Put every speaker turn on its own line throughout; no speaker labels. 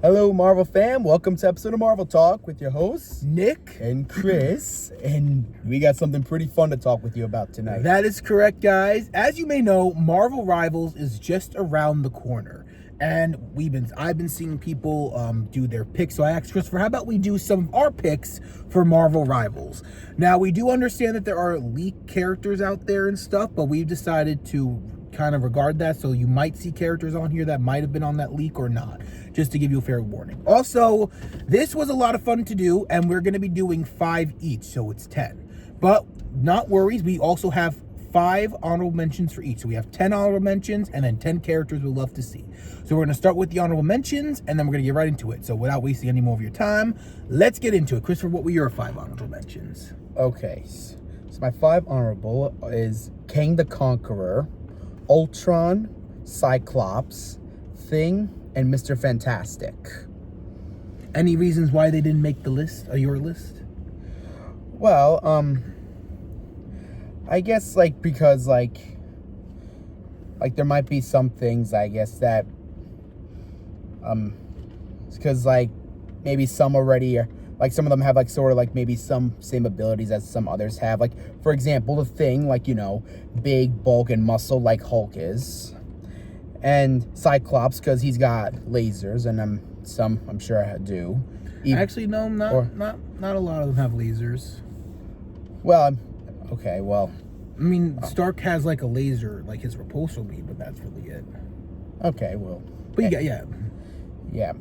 Hello, Marvel fam. Welcome to episode of Marvel Talk with your hosts,
Nick
and Chris. And we got something pretty fun to talk with you about tonight.
That is correct, guys. As you may know, Marvel Rivals is just around the corner. And I've been seeing people do their picks. So I asked Christopher, how about we do some of our picks for Marvel Rivals? Now, we do understand that there are leaked characters out there and stuff, but we've decided to kind of regard that. So you might see characters on here that might have been on that leak or not, just to give you a fair warning. Also, this was a lot of fun to do, and we're going to be doing 5 each, so it's 10. But not worries, we also have 5 honorable mentions for each. So we have 10 honorable mentions and then 10 characters we'd love to see. So we're going to start with the honorable mentions, and then we're going to get right into it. So without wasting any more of your time, let's get into it. Christopher, what were your 5 honorable mentions?
Okay, so my 5 honorable is Kang the Conqueror, Ultron, Cyclops, Thing, and Mr. Fantastic.
Any reasons why they didn't make the list, or your list?
Well, I guess because there might be some things, I guess, that because maybe some already are, some of them have sort of maybe some same abilities as some others have. For example, the Thing, big bulk and muscle like Hulk is, and Cyclops because he's got lasers, and I'm sure I do.
Actually, no, not a lot of them have lasers.
Well, okay, well,
I mean, Stark has a laser, his repulsor beam, but that's really it.
Okay, well,
but you got
yeah,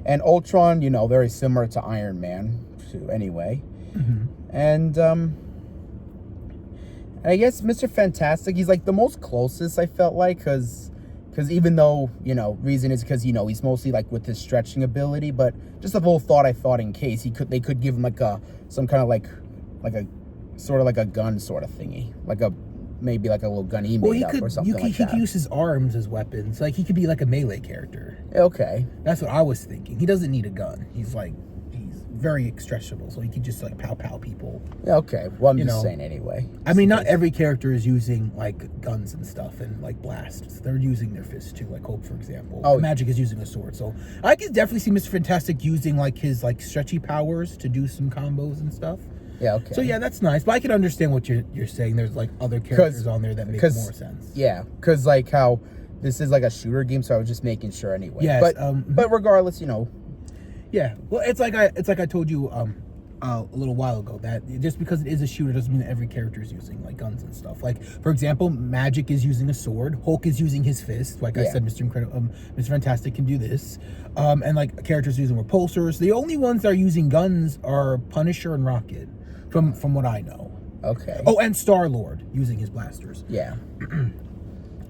and Ultron, very similar to Iron Man, too. Anyway, and I guess Mr. Fantastic, he's the most closest I felt because even though reason is because he's mostly with his stretching ability, but just a little thought I thought in case they could give him some kind of a sort of a gun sort of thingy, maybe a little gun he made up or something like that.
He could use his arms as weapons. He could be a melee character.
Okay,
that's what I was thinking. He doesn't need a gun. He's very stretchable, so he could just pow people.
Okay, well, I'm just saying anyway.
I mean, not every character is using guns and stuff and blasts. They're using their fists too, Hulk, for example. Oh, Magic is using a sword, so I could definitely see Mr. Fantastic using his stretchy powers to do some combos and stuff.
Yeah, okay.
So yeah, that's nice, but I can understand what you're saying. There's other characters on there that make more sense.
Yeah, because how this is a shooter game, so I was just making sure anyway.
Yes,
but regardless,
Yeah, well, it's like I told you a little while ago, that just because it is a shooter doesn't mean that every character is using guns and stuff. For example, Magic is using a sword, Hulk is using his fist. I said, Mr. Fantastic can do this, and characters using repulsors. The only ones that are using guns are Punisher and Rocket, from what I know.
Okay.
Oh, and Star-Lord using his blasters.
Yeah.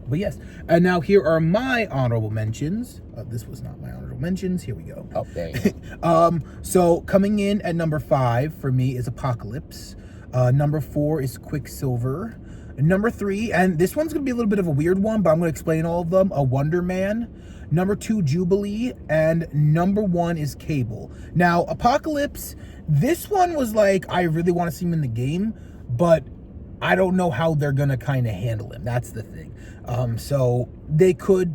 But yes, and now here are my honorable mentions. This was not my honorable mentions. Here we go.
Oh, there you go.
So coming in at number 5 for me is Apocalypse. Number 4 is Quicksilver. Number 3, and this one's going to be a little bit of a weird one, but I'm going to explain all of them. Wonder Man. Number 2, Jubilee. And number 1 is Cable. Now, Apocalypse, this one was I really want to see him in the game, but I don't know how they're gonna kind of handle him. That's the thing. So he could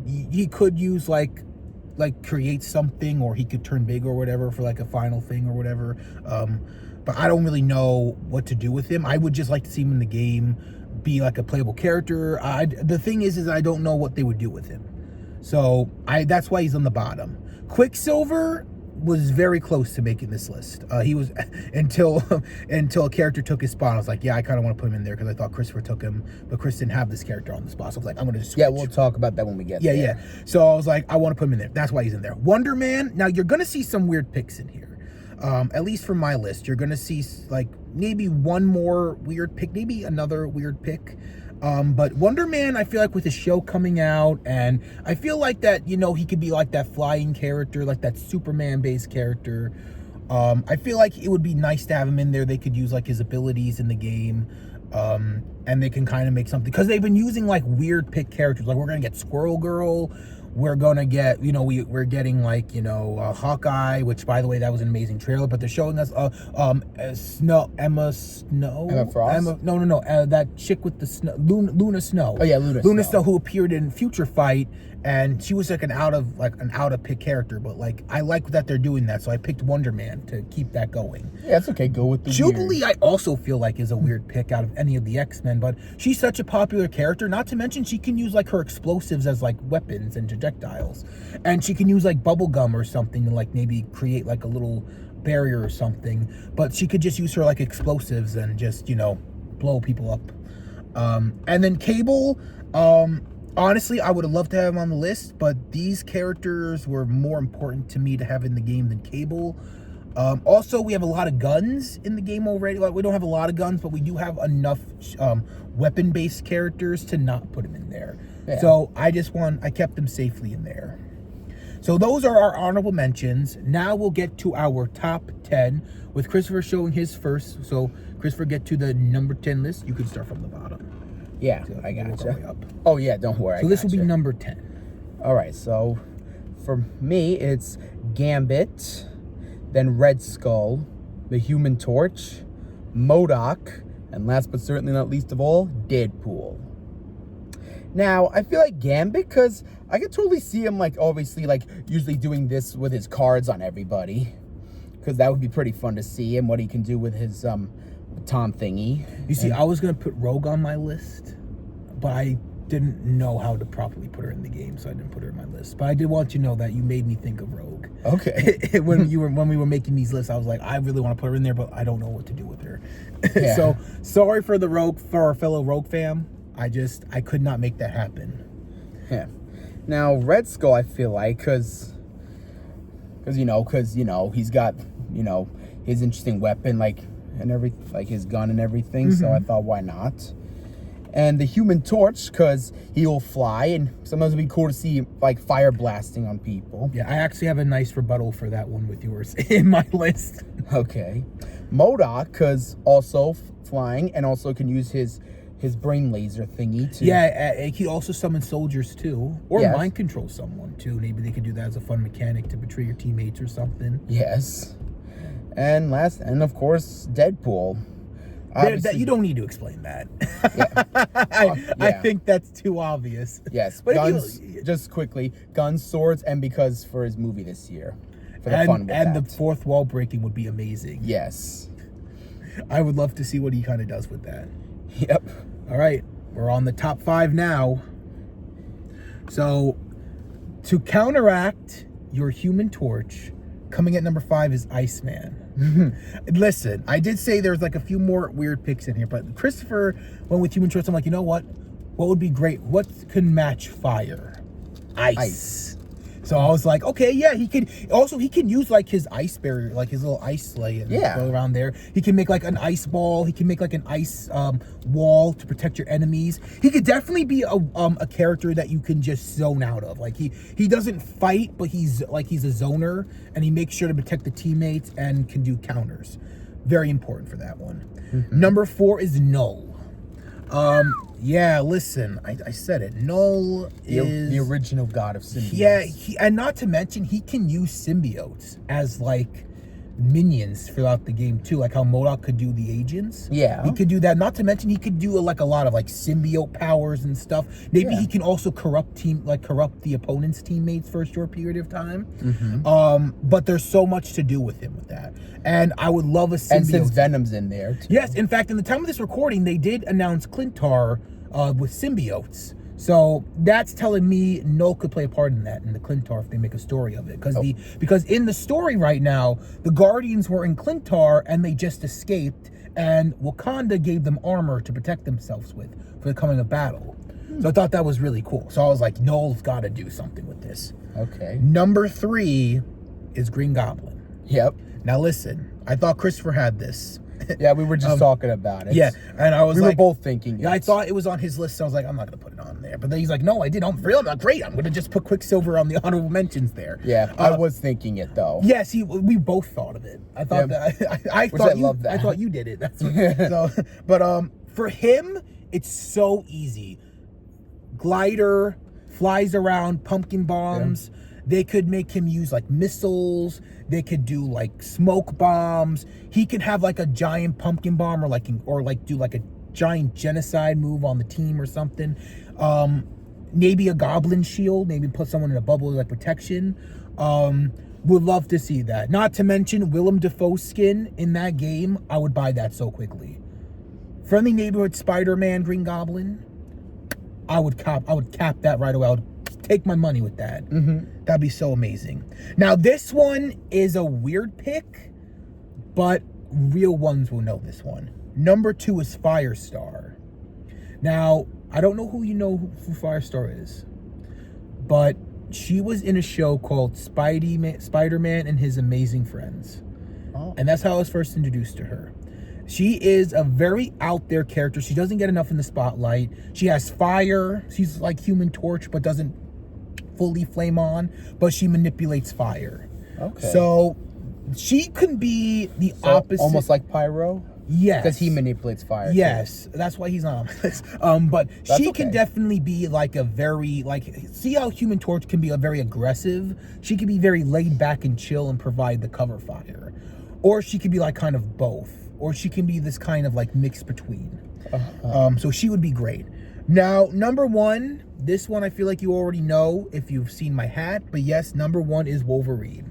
use create something, or he could turn big or whatever for a final thing or whatever. But I don't really know what to do with him. I would just like to see him in the game, be a playable character. The thing is I don't know what they would do with him. So that's why he's on the bottom. Quicksilver was very close to making this list. He was until a character took his spot. I was yeah, I kind of want to put him in there because I thought Christopher took him, but Chris didn't have this character on the spot. So I was I'm gonna just switch.
Yeah, we'll talk about that when we get there.
Yeah. So I was I want to put him in there. That's why he's in there. Wonder Man. Now you're gonna see some weird picks in here. At least from my list, you're gonna see maybe one more weird pick, maybe another weird pick. But Wonder Man, I feel with his show coming out, and I feel that, he could be that flying character, that Superman-based character. I feel it would be nice to have him in there. They could use his abilities in the game, and they can kind of make something, because they've been using weird pick characters. We're gonna get Squirrel Girl. We're gonna get, we're getting Hawkeye, which, by the way, that was an amazing trailer. But they're showing us Emma Frost. No, that chick with the snow, Luna Snow.
Oh yeah, Luna
Snow, who appeared in Future Fight, and she was like an out of pick character, but like I like that they're doing that, so I picked Wonder Man to keep that going.
Yeah, it's okay. Go with the
Jubilee,
weird.
I also feel like is a weird pick out of any of the X-Men, but she's such a popular character. Not to mention she can use like her explosives as like weapons and projectiles, and she can use like bubble gum or something to like maybe create like a little barrier or something. But she could just use her like explosives and just, you know, blow people up. And then Cable, honestly, I would have loved to have him on the list, but these characters were more important to me to have in the game than Cable. Also, we have a lot of guns in the game already. Like, we don't have a lot of guns, but we do have enough weapon-based characters to not put them in there.
Yeah.
So I kept them safely in there. So those are our honorable mentions. Now we'll get to our top 10 with Christopher showing his first. So Christopher, get to the number 10 list. You can start from the bottom.
Yeah,
So
I
we'll work our way
gotcha.
up.
Oh yeah, don't worry.
So this will be
gotcha.
number 10.
All right, so for me, it's Gambit, then Red Skull, the Human Torch, MODOK, and last but certainly not least of all, Deadpool. Now, I feel like Gambit, because I could totally see him, like, obviously, like, usually doing this with his cards on everybody. Because that would be pretty fun to see him, what he can do with his, Tom thingy.
You see, I was going to put Rogue on my list, but I didn't know how to properly put her in the game, so I didn't put her in my list. But I did want you to know that you made me think of Rogue.
Okay.
when we were making these lists, I was like, I really want to put her in there, but I don't know what to do with her.
Yeah.
So sorry for our fellow Rogue fam. I could not make that happen.
Yeah. Now, Red Skull, I feel like, because he's got, his interesting weapon, like, and everything, like his gun and everything. So I thought, why not? And the Human Torch, because he'll fly, and sometimes it'd be cool to see like fire blasting on people.
Yeah, I actually have a nice rebuttal for that one with yours in my list.
Okay. MODOK, because also flying, and also can use his brain laser thingy to.
Yeah, he also summons soldiers too, or
Yes.
mind control someone too. Maybe they could do that as a fun mechanic to betray your teammates or something.
Yes. And of course, Deadpool.
You don't need to explain that.
Yeah.
I think that's too obvious.
Yes,
But if
guns. Just quickly, guns, swords, and because for his movie this year, for the fun with
And
that.
the fourth wall breaking would be amazing.
Yes.
I would love to see what he kind of does with that.
Yep.
All right, we're on the top 5 now. So, to counteract your Human Torch, coming at number 5 is Iceman. Listen, I did say there's like a few more weird picks in here, but Christopher went with Human Torch. I'm like, you know what? What would be great? What can match fire? Ice. So I was like, okay, yeah, he can use like his ice barrier, like his little ice sleigh and go around there. He can make like an ice ball. He can make like an ice wall to protect your enemies. He could definitely be a character that you can just zone out of. Like he doesn't fight, but he's a zoner, and he makes sure to protect the teammates and can do counters. Very important for that one. Number 4 is Null. Yeah, listen, I said it. Null is
the original god of symbiotes.
Yeah, and not to mention, he can use symbiotes as like minions throughout the game too, like how MODOK could do the agents.
Yeah,
he could do that. Not to mention, he could do like a lot of like symbiote powers and stuff. Maybe he can also corrupt the opponent's teammates for a short period of time. But there's so much to do with him with that, and I would love a symbiote.
And since Venom's in there too.
Yes, in fact, in the time of this recording, they did announce Clintar with symbiotes. So that's telling me Null could play a part in that, in the Clintar, if they make a story of it. Because in the story right now, the Guardians were in Clintar and they just escaped, and Wakanda gave them armor to protect themselves with for the coming of battle. So I thought that was really cool. So I was like, Null's got to do something with this.
Okay.
Number 3 is Green Goblin.
Yep.
Now listen, I thought Christopher had this.
Yeah, we were just talking about it.
Yeah, and I was
we
like,
were both thinking.
Yeah, I thought it was on his list, so I was like, I'm not gonna put it on there. But then he's like, no, I did. I'm great. I'm gonna just put Quicksilver on the honorable mentions there.
Yeah, I was thinking it though.
Yes, we both thought of it. I thought I thought you did it. That's what, so. But for him, it's so easy. Glider, flies around, pumpkin bombs. Yeah. They could make him use like missiles. They could do like smoke bombs. He could have like a giant pumpkin bomb or do like a giant genocide move on the team or something. maybe a goblin shield, maybe put someone in a bubble like protection. Would love to see that. Not to mention Willem Dafoe's skin in that game. I would buy that so quickly. Friendly Neighborhood Spider-Man Green Goblin. I would cap that right away. I would take my money with that. That'd be so amazing. Now this one is a weird pick, but real ones will know this one. Number 2 is Firestar. Now, I don't know who Firestar is, but she was in a show called Spider-Man and His Amazing Friends.
Oh.
And that's how I was first introduced to her. She is a very out there character. She doesn't get enough in the spotlight. She has fire. She's like Human Torch, but doesn't fully flame on, but she manipulates fire.
Okay.
So she can be the opposite.
Almost like Pyro?
Yes.
Because he manipulates fire.
Yes, that's why he's not on my list. But
That's
she
okay.
can definitely be like a very, like, see how Human Torch can be a very aggressive? She can be very laid back and chill and provide the cover fire. Or she could be like kind of both. Or she can be this kind of like mix between. So she would be great. Now, number 1, this one I feel like you already know if you've seen my hat, but yes, number 1 is Wolverine.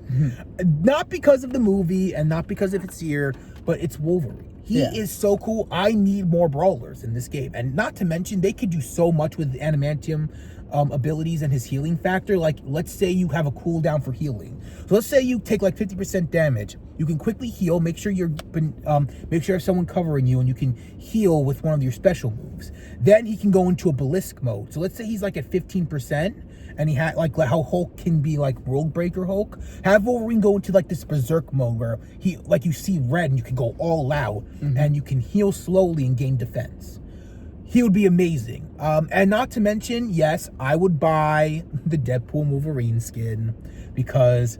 Not because of the movie and not because of its year, but it's Wolverine. He is so cool. I need more brawlers in this game. And not to mention, they could do so much with adamantium abilities and his healing factor. Like, let's say you have a cooldown for healing. So let's say you take like 50% damage. You can quickly heal, make sure you have someone covering you, and you can heal with one of your special moves. Then he can go into a Belisk mode. So let's say he's like at 15%. And he had like how Hulk can be like World Breaker Hulk. Have Wolverine go into like this berserk mode where he, like, you see red and you can go all out and you can heal slowly and gain defense. He would be amazing. And not to mention, yes, I would buy the Deadpool Wolverine skin because,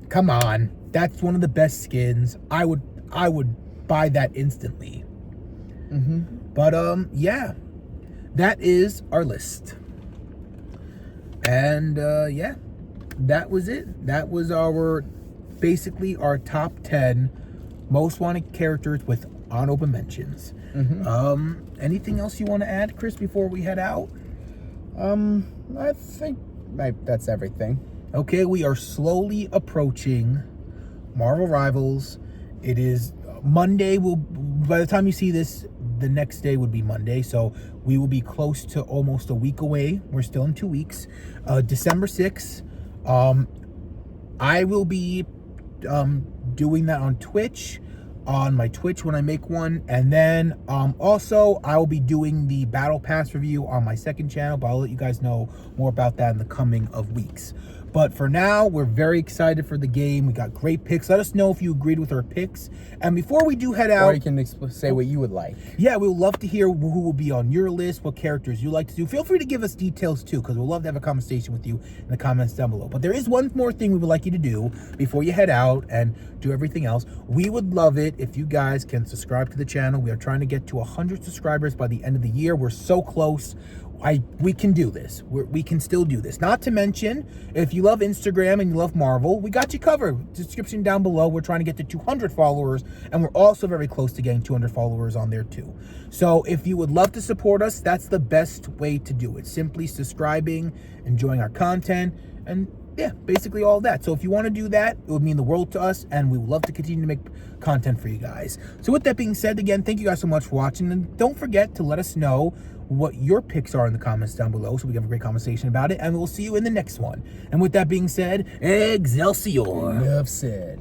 come on, that's one of the best skins. I would buy that instantly. But yeah, that is our list. And yeah, that was it. That was basically our top 10 most wanted characters with honorable mentions. Anything else you want to add, Chris, before we head out?
I think that's everything.
Okay, we are slowly approaching Marvel Rivals. It is Monday. By the time you see this, the next day would be Monday, so we will be close to almost a week away. We're still in 2 weeks. December 6th. I will be doing that on Twitch, on my Twitch when I make one, and then also I will be doing the Battle Pass review on my second channel, but I'll let you guys know more about that in the coming of weeks. But for now, we're very excited for the game. We got great picks. Let us know if you agreed with our picks. And before we do head out,
or you can say what you would like.
Yeah, we would love to hear who will be on your list, what characters you like to do. Feel free to give us details too, because we'd love to have a conversation with you in the comments down below. But there is one more thing we would like you to do before you head out and do everything else. We would love it if you guys can subscribe to the channel. We are trying to get to 100 subscribers by the end of the year. We're so close. We can do this. We can still do this. Not to mention, if you love Instagram and you love Marvel, we got you covered. Description down below. We're trying to get to 200 followers, and we're also very close to getting 200 followers on there too. So if you would love to support us, that's the best way to do it. Simply subscribing, enjoying our content, and yeah, basically all that. So if you want to do that, it would mean the world to us, and we would love to continue to make content for you guys. So with that being said, again, thank you guys so much for watching, and don't forget to let us know what your picks are in the comments down below so we can have a great conversation about it, and we'll see you in the next one. And with that being said, Excelsior.
Enough said.